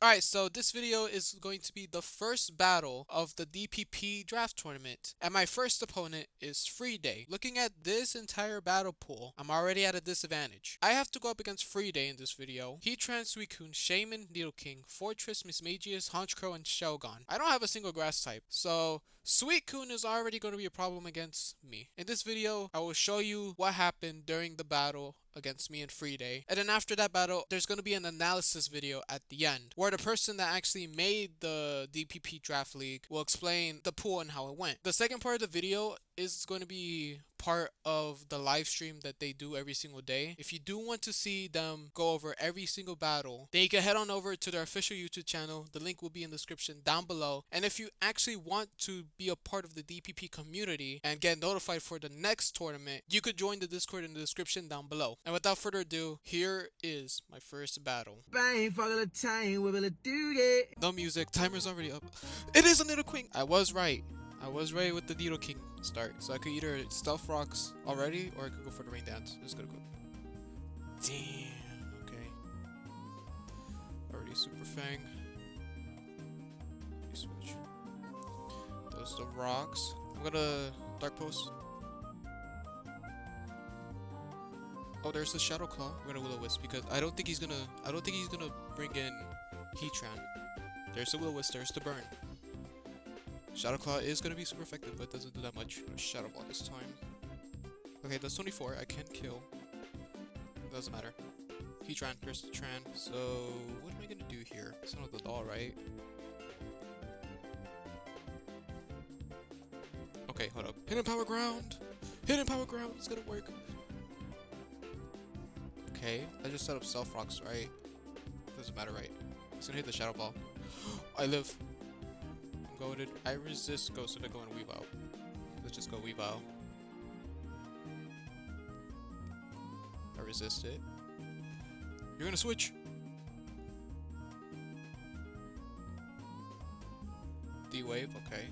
Alright, so this video is going to be the first battle of the DPP draft tournament, and my first opponent is Free Day. Looking at this entire battle pool, I'm already at a disadvantage. I have to go up against Free Day in this video. Heatran, Suicune, Shaman, Nidoking, Fortress, Mismagius, Honchkrow, and Shelgon. I don't have a single grass type, so Suicune is already going to be a problem against me. In this video, I will show you what happened during the battle against me and Free Day. And then after that battle, there's going to be an analysis video at the end where the person that actually made the DPP draft league will explain the pool and how it went. The second part of the video is going to be part of the live stream that they do every single day. If you do want to see them go over every single battle, then you can head on over to their official YouTube channel. The link will be in the description down below. And if you actually want to be a part of the DPP community and get notified for the next tournament, you could join the Discord in the description down below. And without further ado, here is my first battle. No music, timer's already up. It is a Nidoking! I was right with the Nidoking start. So I could either Stealth Rocks already, or I could go for the Rain Dance. Just gonna go. Damn, okay. Already Super Fang. Switch. Those the rocks. I'm gonna Dark Pulse. Oh, there's the Shadow Claw. I'm gonna Will-O-Wisp because I don't think he's gonna bring in Heatran. There's the Will-O-Wisp, there's the Burn. Shadow Claw is gonna be super effective, but doesn't do that much. Shadow Ball this time. Okay, that's 24. I can kill. Doesn't matter. Heatran, there's the Tran. So what am I gonna do here? It's not the doll, right? Okay, hold up. Hidden Power Ground! Hidden Power Ground! It's gonna work. Okay, I just set up Stealth Rocks, right? Doesn't matter, right? It's gonna hit the Shadow Ball. I live. I'm goated. I resist Ghost if I go in Weavile. Let's just go Weavile. I resist it. You're gonna switch! D-Wave, okay.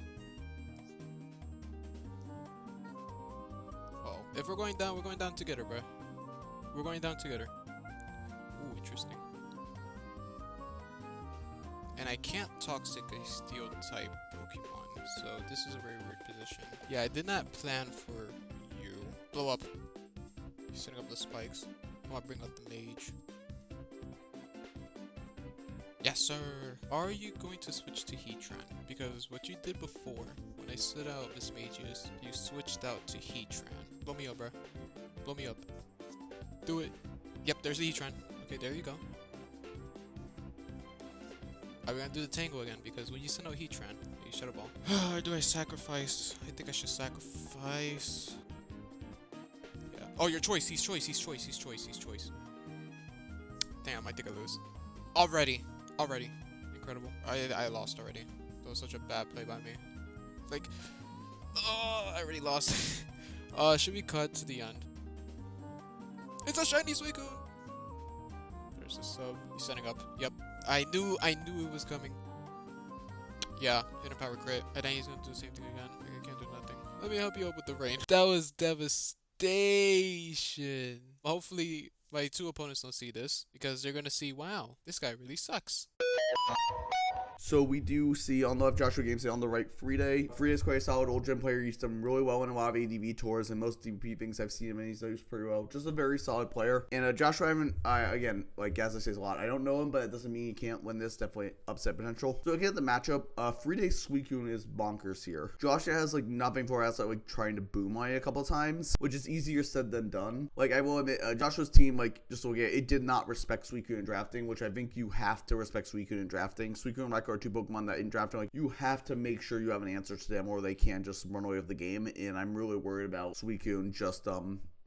Oh, if we're going down together, bruh. We're going down together. Ooh, interesting. And I can't Toxic a Steel type Pokemon, so this is a very weird position. Yeah, I did not plan for you. Blow up. He's setting up the spikes. I want to bring out the Mage. Yes, sir. Are you going to switch to Heatran? Because what you did before, when I set out Mismagius, you switched out to Heatran. Blow me up, bro. Blow me up. Do it. Yep, there's the Heatran. Okay, there you go. Are we gonna do the Tango again? Because when you send out Heatran, you Shadow Ball. Or do I sacrifice? I think I should sacrifice. Yeah. Oh, your choice. He's choice. Damn, I think I lose. Already. Incredible. I lost already. That was such a bad play by me. Like, oh, I already lost. Should we cut to the end? It's a shiny Suicune! There's a sub. He's setting up. Yep. I knew it was coming. Yeah, hidden power crit. And then he's gonna do the same thing again. I can't do nothing. Let me help you up with the rain. That was devastation. Hopefully my two opponents don't see this, because they're gonna see, wow, this guy really sucks. So we do see on the left Joshua Gamesay, on the right Free Day. Free Day is quite a solid old gym player. He's done really well in a lot of ADV tours and most DPP things I've seen him in. He's done pretty well. Just a very solid player. And Joshua, again, like as I say a lot, I don't know him, but it doesn't mean he can't win this. Definitely upset potential. So looking at the matchup, Free Day Suicune is bonkers here. Joshua has like nothing for us, like trying to boom line a couple times, which is easier said than done. Like I will admit, Joshua's team, like just looking at it, did not respect Suicune in drafting, which I think you have to respect Suicune in drafting. Suicune and Raikou are two Pokemon that in drafting, like you have to make sure you have an answer to them, or they can just run away with the game. And I'm really worried about Suicune just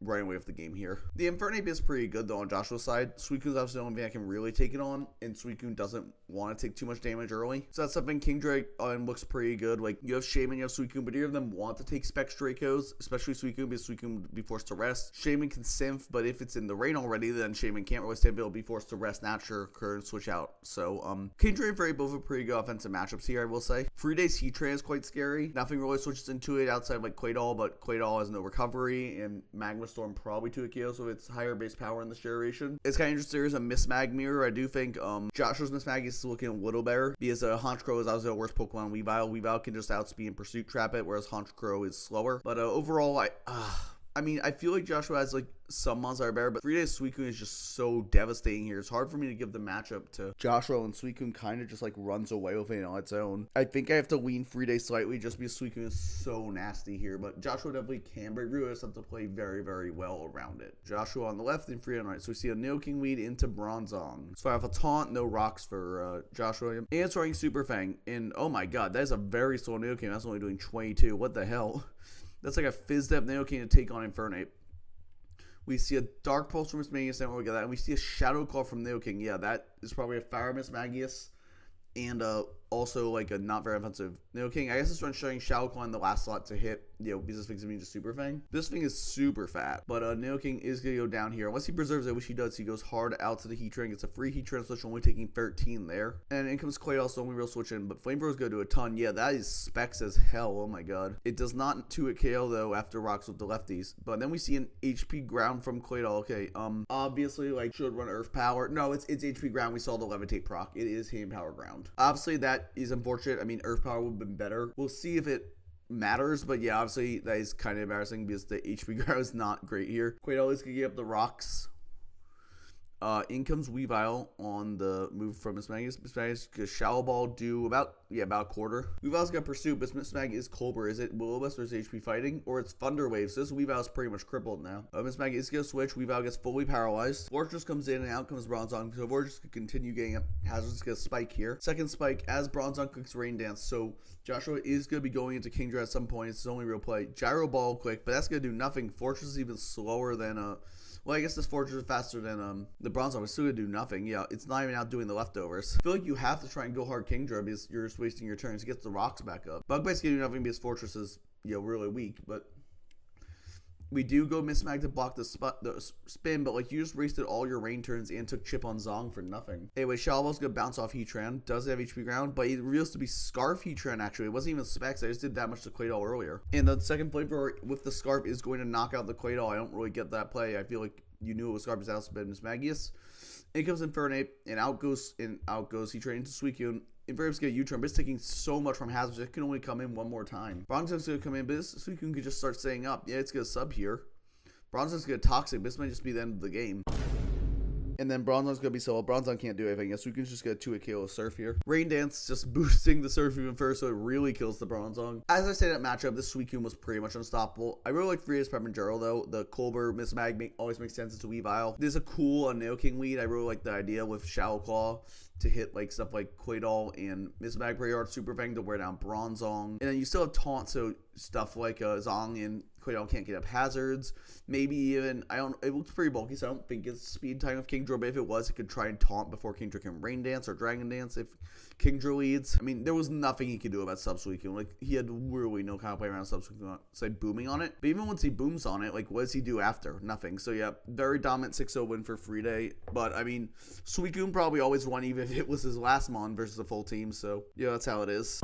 running away with the game here. The Infernape is pretty good though on Joshua's side. Suicune's obviously the only thing I can really take it on, and Suicune doesn't want to take too much damage early. So that's something. Kingdrake looks pretty good. Like you have Shaman, you have Suicune, but either of them want to take Specs Dracos, especially Suicune, because Suicune would be forced to rest. Shaman can Synth, but if it's in the rain already, then Shaman can't really stay, but it'll be forced to rest, Nature, Current, switch out. So Kingdrake and Fairy both are pretty good offensive matchups here, I will say. Free Day's Heatran is quite scary. Nothing really switches into it outside of like Claydol, but Claydol has no recovery, and Magma Thunderstorm, probably 2 KO, so it's higher base power in this generation. It's kind of interesting. There's a Mismag mirror. I do think Joshua's Mismag is looking a little better because Honchkrow is obviously the worst Pokemon. Weavile can just outspeed and pursuit trap it, whereas Honchkrow is slower. But overall, I mean, I feel like Joshua has like some mons that are better, but 3-day Suicune is just so devastating here. It's hard for me to give the matchup to Joshua, and Suicune kind of just like runs away with it on its own. I think I have to lean 3-day slightly just because Suicune is so nasty here, but Joshua definitely can break through. Just have to play very, very well around it. Joshua on the left and Free on the right. So we see a Nidoking lead into Bronzong. So I have a taunt, no rocks for Joshua. And throwing Super Fang. And oh my god, that is a very slow Nidoking. That's only doing 22. What the hell? That's like a Fizz-Dep Nidoking to take on Infernape. We see a Dark Pulse from Mismagius, and we get that. And we see a Shadow Claw from Nidoking. Yeah, that is probably a Fire Mismagius. And also like a not very offensive Nidoking. I guess it's showing Shadow Claw in the last slot to hit, because this thing's immune to Super Fang. This thing is super fat, but Nidoking is going to go down here. Unless he preserves it, which he does. He goes hard out to the Heatran. It's a free Heatran switch, only taking 13 there. And in comes Claydol, so only real switch in, but Flamebrow's going to do a ton. Yeah, that is specs as hell. Oh my god. It does not 2-hit KO though after rocks with the lefties. But then we see an HP ground from Claydol. Okay, obviously like should run Earth Power. No, it's HP ground. We saw the Levitate proc. It is Hand Power ground. Obviously that is unfortunate. I mean, Earth Power would have been better. We'll see if it matters, but yeah, obviously that is kind of embarrassing because the HP ground is not great here. Claydol is gonna get up the rocks. In comes Weavile on the move from Mismagius. Mismagius gets Shallow Ball, do about a quarter. Weavile's got Pursuit, but Mismagius is Colbur. Is it Will-O-Wisp or is it HP Fighting? Or it's Thunder Wave, so this Weavile's pretty much crippled now. Mismagius is gonna switch. Weavile gets fully paralyzed. Fortress comes in and out comes Bronzong. So Fortress can continue getting up hazards. It's gonna spike here. Second spike as Bronzong clicks Rain Dance. So Joshua is gonna be going into Kingdra at some point. It's his only real play. Gyro Ball quick, but that's gonna do nothing. Fortress is even slower than well, I guess this Fortress is faster than the Bronzong, but still gonna do nothing. Yeah, it's not even out doing the leftovers. I feel like you have to try and go hard Kingdra because you're just wasting your turns. He gets the rocks back up. Bug Bite's gonna do nothing because Fortress is, really weak, but we do go Mismag to block the spin, but like you just wasted all your rain turns and took chip on Zong for nothing. Anyway, Shallow Ball's gonna bounce off Heatran. Does have HP ground, but it reveals to be Scarf Heatran actually. It wasn't even specs. I just did that much to Claydol earlier. And the second flavor with the Scarf is going to knock out the Claydol. I don't really get that play. I feel like you knew it was Scarf out spin Mismagius. In comes Infernape, and out goes Heatran into Suicune. Infernape's gonna U-turn, but it's taking so much from hazards. It can only come in one more time. Bronzong's gonna come in, but this Suicune could just start staying up. Yeah, it's gonna sub here. Bronzong's gonna Toxic, but this might just be the end of the game. And then Bronzong's gonna be solo. Bronzong can't do anything. Yes, Suicune's just gonna 2-hit KO with Surf here. Rain Dance just boosting the Surf even further, so it really kills the Bronzong. As I said, that matchup, this Suicune was pretty much unstoppable. I really like Freya's Peppermint though. The Colbur Mismag always makes sense. It's a Weavile. There's a cool Nidoking lead. I really like the idea with Shallow Claw to hit like stuff like Claydol and Mismag pretty hard. Super Fang to wear down Bronzong. And then you still have Taunt, so stuff like Zong and Claydol can't get up hazards. Maybe even, it looks pretty bulky, so I don't think it's speed time with Kingdra, but if it was, it could try and taunt before Kingdra can Rain Dance or Dragon Dance if Kingdra leads. I mean, there was nothing he could do about Sub-Suicune. Like, he had really no kind of play around Sub-Suicune, say, booming on it. But even once he booms on it, like, what does he do after? Nothing. So, yeah, very dominant 6-0 win for Free But, I mean, Suicune probably always won even if it was his last Mon versus a full team. So, yeah, that's how it is.